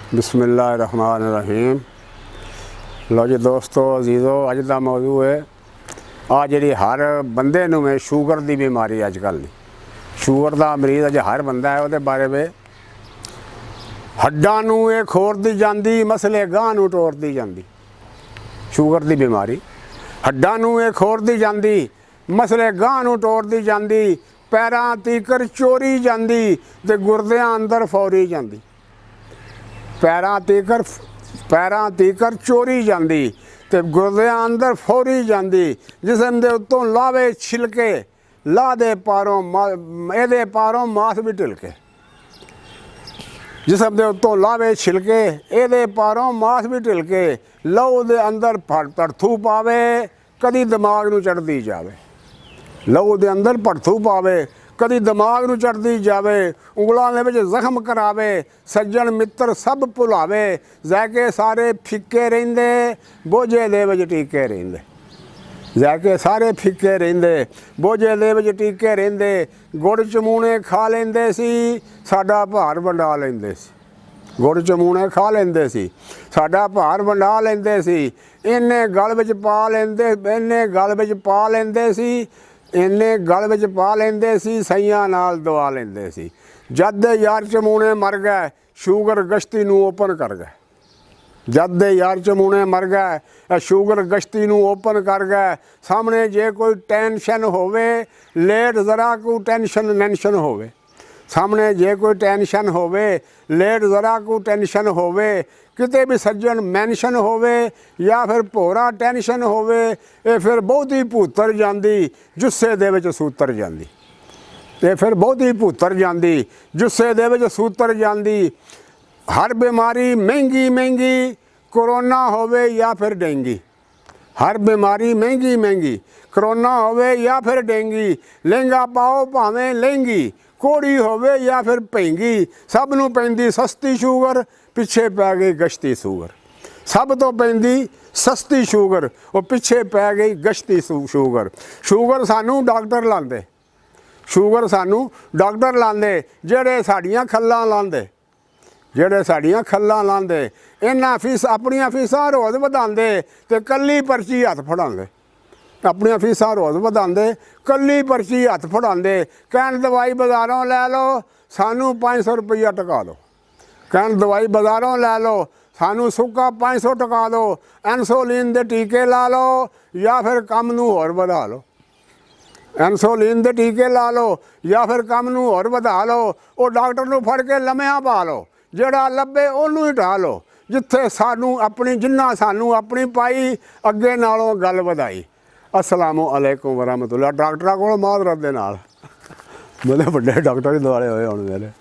बिस्मिल्लाहिर्रहमानिर्रहीम। लो जी दोस्तों अजीज़ो, अज का मौजू है आ जी हर बंदे में शूगर की बीमारी अजकल शूगर का मरीज़ अज हर बंदा है वो बारे में हड्डां नूं ये खोरदी जांदी, मसले गांह नूं टोरदी जांदी। शूगर की बीमारी हड्डां नूं ये खोरदी जांदी, मसले गांह नूं टोरदी जांदी, पैरां तीकर चोरी जांदी ते गुरदियां अंदर फौरी जांदी। पैरां तीकर चोरी जांदी ते गुरदियां अंदर फौरी जांदी। जिसम दे उत्तों लावे छिलके, ला दे पारों एदे पारों मास भी ढिलके। जिसम दे उत्तों लावे छिलके, एदे पारों मास भी ढिलके। लहू दे अंदर भड़थू पावे, कदी दिमाग नूं चढ़दी जावे। लहू दे अंदर भड़थू पावे, कदी दिमाग नूं चढ़दी जावे। उंगलां दे विच जख्म करावे, सज्जन मित्र सब भुलावे। जैके सारे फिक्के रहिंदे, बोझे दे विच टीके रहिंदे। जैके सारे फिक्के रहिंदे, बोझे दे विच टीके रहिंदे। गुड़ चमूने खा लैंदे सी, साडा भार वंडा लैंदे सी। गुड़ चमूने खा लैंदे सी, साडा भार वंडा लैंदे सी। इन्ने गल विच पा लैंदे, इन्ने गल विच पा लैंदे सी, इन्ने गल विच पा लैंदे सी, सईयां नाल दवा लैंदे सी। जद दे यार चमूने मर गए, शूगर गश्ती नूं ओपन कर गए। जद दे यार चमूने मर गए, शूगर गश्ती नूं ओपन कर गए। सामने जे कोई टेंशन होवे, लेट जरा को टेंशन होवे। सामने जे कोई टेंशन होवे, लेट जरा को टेंशन होवे। किते भी सज्जन मैंशन होवे या फिर भोरा टेंशन होवे, ये फिर बहुती भूतर जांदी, जुस्से दे विच सूतर जांदी। ये फिर बहुती भूतर जांदी, जुस्से दे विच सूतर जांदी। हर बीमारी महंगी, कोरोना होवे या फिर डेंगी। हर बीमारी महंगी, कोरोना होवे या फिर डेंगी। लहंगा पाओ भावें लहंगी, कोड़ी होवे या फिर पेंगी। सब नूं पैंदी सस्ती शूगर, पिछे पै गई गश्ती शूगर। सब तो पैंदी सस्ती शूगर, वो पिछे पै गई गश्ती शूगर। शूगर सानू डॉक्टर लांदे, शूगर सानू डॉक्टर लांदे, जेड़े साड़ियां खल्लां लांदे, जेड़े साड़ियां खल्लां लांदे। इन्हां अपनियां फीसां रोज़ वधांदे ते कल्ली पर्ची हत्थ फड़ांदे। अपनियां फीसां रोज़ वधांदे, कल्ली पर्ची हत्थ फड़ांदे। कहण दवाई बाज़ारों लै लो, सानू 500 रुपया टका दो। कहण दवाई बाज़ारों लै लो, सानू सुक्का 500 टका दो। इंसुलिन दे टीके ला लो या फिर कम नूं होर वधा लो। इंसुलिन दे टीके ला लो या फिर कम नूं होर वधा लो। वो डॉक्टर नूं फड़ के लम्मियां पा लो, जेड़ा लब्भे ओनू ही ढा लो। जिथे सानू अपनी जिन्ना सानू अपनी पाई, अगे नालों गल वधाई। अस्सलामु अलैकुम वरहमतुल्लाह। डॉक्टरां कोल माजरत दे नाल, मतलब वड्डे डॉक्टर ही दुआले होए हुण मेरे।